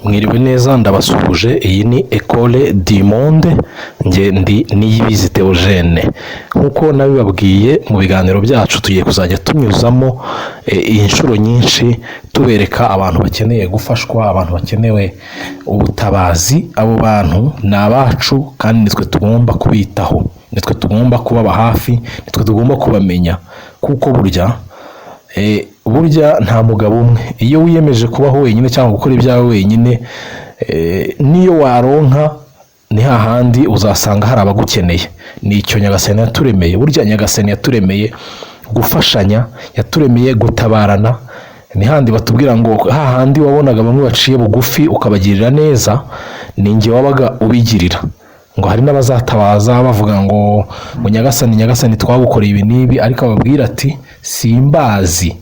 Mwiriwe neza ndabasuhuje. Iyi ni Ecole du Monde, nge ndi Niyibizi Theogene. Nkuko nabibabwiye mu biganiro byacu, tugiye kuzajya tunyuzamo inshuro nyinshi tubereka abantu bakeneye gufashwa, abantu bakenewe ubutabazi. Abo bantu ni abacu kandi nitwe tugomba kubitaho, nitwe tugomba kubaba hafi, nitwe tugomba kubamenya, kuko burya nta mugabo umwe. Iyo wiyemeje kubaho wenyine cyangwa gukora ibyawe wenyine, niyo waronka ni hahandi uzasanga hari abagukeneye. Nicyo Nyagasani yaturemeye. Burya Nyagasani yaturemeye gufashanya, yaturemeye gutabarana. Ni handi batubwira ngo hahandi wabonaga bamwe baciye bugufi ukabagirira neza, ninjye wabaga ubigirira. Ngo hari n'abazatabaza bavuga ngo Nyagasani twagukoreye ibi nibi, ariko ababwira ati simbazi.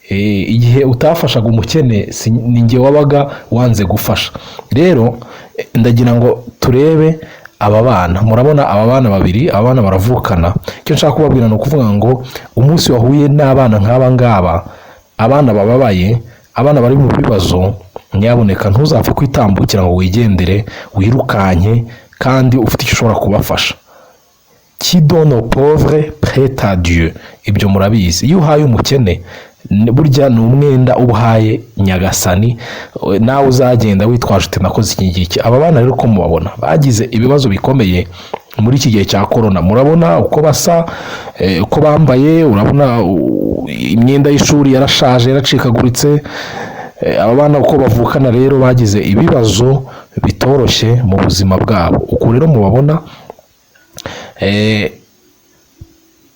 Igihe utafashaga umukene ninjye wabaga wanze gufasha. Rero ndagira ngo turebe aba bana. Murabona aba bana babiri, abana baravukana. Icyo nshaka kubabwira ni ukuvuga ngo umunsi wahuye n'abana nk'aba ngaba, abana bababaye, abana bari mu bibazo, nyabuneka ntuzapfe kwitambukira ngo wigendere, wirukanye kandi ufite icyo ushobora kubafasha. Qui donne aux pauvres prête à Dieu. Ibyo murabizi. Iyo uhaye umukene, burya ni umwenda ubuhaye Nyagasani, nawe uzagenda witwaje uti nakoze iki ngiki. Aba bana rero ko mubabona bagize ibibazo bikomeye muri iki gihe cya corona. Murabona uko basa, uko bambaye, urabona imyenda y'ishuri yarashaje, yaracikaguritse. Aba bana uko bavukana rero bagize ibibazo bitoroshye mu buzima bwabo. Uko rero mubabona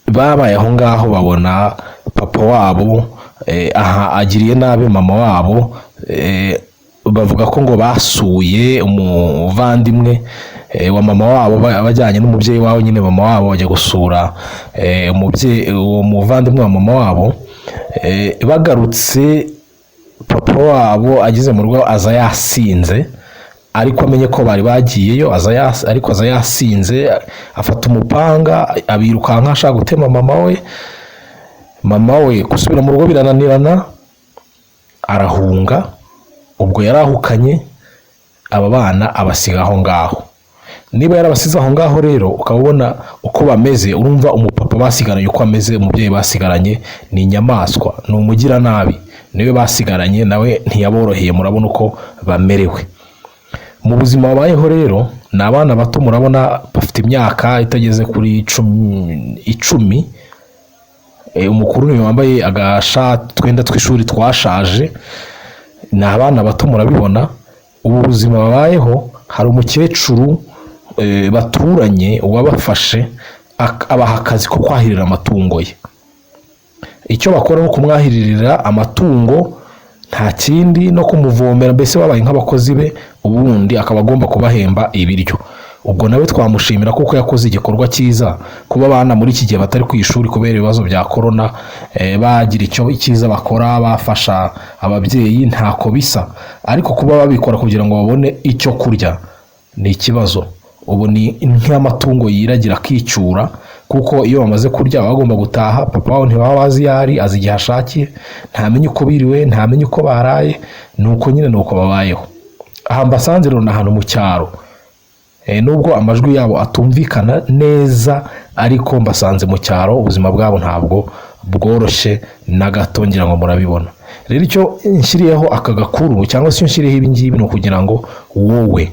babaye aho ngaho, babona papa wabo agiriye nabi mama wabo. Bavuga ko ngo basuye umuvandimwe wa mama wabo, bajyanye n'umubyeyi wabo, nyine mama wabo bajya gusura uwo muvandimwe wa mama wabo. Bagarutse papa wabo ageze mu rugo aza yasinze, ariko amenye ko bari bagiyeyo, ariko aza yasinze, afata umupanga abirukanka ashaka gutema mama we. Gusubira mu rugo birananirana, arahunga. Ubwo yarahukanye aba bana abasiga aho ngaho. Niba yarabasize aho ngaho rero ukabona uko bameze, urumva umupapa basigaranye uko ameze, umubyeyi basigaranye ni inyamaswa, ni umugira nabi, niwe basigaranye, nawe ntiyaboroheye. Murabona uko bamerewe mu buzima babayeho. Rero ni abana bato, murabona bafite imyaka itageze kuri 10. Umukuru niwe wambaye agashati, twenda tw'ishuri twashaje. Ni abana bato, murabibona. Ubu buzima babayeho, hari umukecuru baturanye wabafashe abaha akazi ko kwahirira amatungo ye. Icyo bakora no kumwahiririra amatungo, nta kindi, no kumuvomera, mbese babaye nk'abakozi be, ubundi akaba agomba kubahemba ibiryo. Ubwo nawe twamushimira kuko yakoze igikorwa cyiza, kuba abana muri iki gihe batari ku ishuri kubera ibibazo bya corona, bagira icyo cyiza bakora, bafasha ababyeyi, ntako bisa. Ariko kuba babikora kugira ngo babone icyo kurya ni ikibazo. Ubu ni nk'amatungo yiragira akicyura, kuko iyo bamaze kurya bagomba gutaha. Papa wabo ntibaba bazi yari, azi igihe ashakiye, ntamenye uko biriwe, ntamenye uko baraye. Nuko nyine nuko babayeho. Aha mbasanze rero na hano mu cyaro, nubwo amajwi yabo atumvikana neza, ariko mbasanze mu cyaro. Ubuzima bwabo ntabwo bworoshye na gato, ngira ngo murabibona. Rero icyo nshyiriyeho aka gakuru, cyangwa se nshyiriyeho ibi ngibi, ni ukugira ngo wowe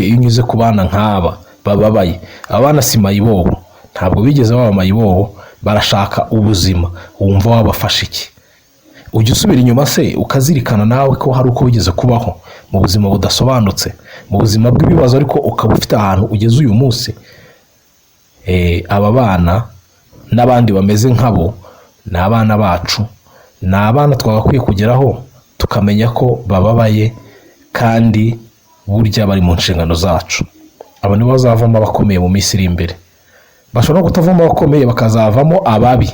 iyo unyuze ku bana nk'aba bababaye, abana si mayibobo, ntabwo bigeze baba mayibobo, barashaka ubuzima. Wumva wabafasha iki? Ujya usubira inyuma se ukazirikana nawe ko hari uko wigeze kubaho mu buzima budasobanutse, mu buzima bw'ibibazo, ariko ukaba ufite ahantu ugeze uyu munsi. Aba bana n'abandi bameze nkabo ni abana bacu, ni abana twagakwiye kugeraho tukamenya ko bababaye, kandi burya bari mu nshingano zacu. Aba nibo bazavamo abakomeye mu minsi iri imbere. Bashobora no kutavamo abakomeye, bakazavamo ababi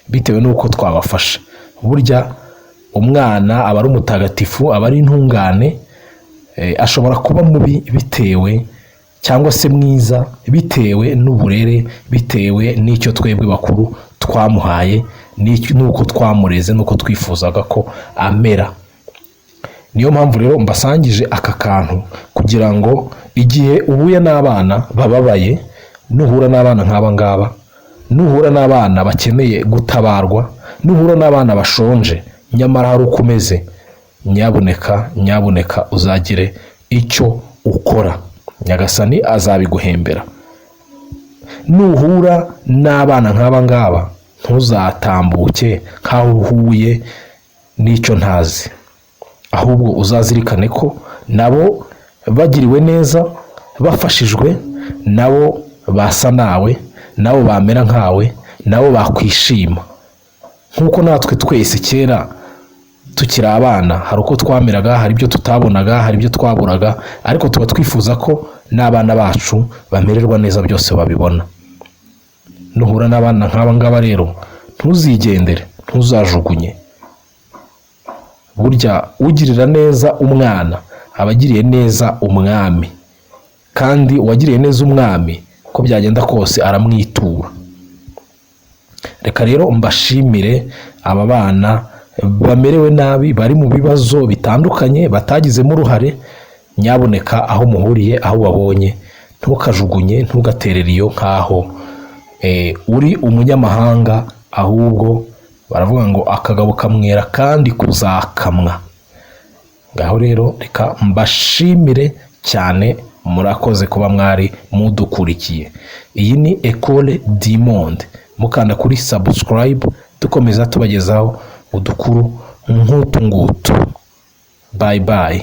bitewe n'uko twabafasha. Burya umwana aba ari umutagatifu, aba ari intungane. Ashobora kuba mubi bitewe, cyangwa se mwiza bitewe n'uburere, bitewe n'icyo twebwe bakuru twamuhaye, n'uko twamureze, n'uko twifuzaga ko amera. niyo mpamvu rero mbasangije aka kantu kugira ngo igihe uhuye n'abana bababaye, nuhura n'abana nk'aba ngaba, nuhura n'abana bakeneye gutabarwa, nuhura n'abana bashonje nyamara hari uko umeze, nyabuneka uzagire icyo ukora, Nyagasani azabiguhembera. Nuhura n'abana nk'aba ngaba ntuzatambuke nk'aho uhuye n'icyo ntazi, ahubwo uzazirikane ko nabo bagiriwe neza, bafashijwe, nabo basa nawe, nabo bamera nkawe, nabo bakwishima nk'uko natwe twese kera tukiri abana hari uko twameraga, hari ibyo tutabonaga, hari ibyo twaburaga, ariko tuba twifuza ko n'abana bacu bamererwa neza byose babibona. Nuhura n'abana nk'aba ngaba rero ntuzigendere, ntuzajugunye. Burya ugirira neza umwana abagiriye neza umwami, kandi uwagiriye neza umwami ko byagenda kose aramwitura. Reka rero mbashimire aba bana bamerewe nabi, bari mu bibazo bitandukanye, batagizemo uruhare. Nyabuneka aho muhuriye, aho babonye, ntukajugunye, ntugaterere iyo nkaho uri umunyamahanga, ahubwo baravuga ngo akagabo kamwera kandi kuzakamwa. Ngaho rero reka mbashimire cyane, murakoze kuba mwari mudukurikiye. Iyi ni Ecole du Monde, mukanda kuri subscribe, dukomeza tubagezaho udukuru nk'utu ngutu. Bye bye.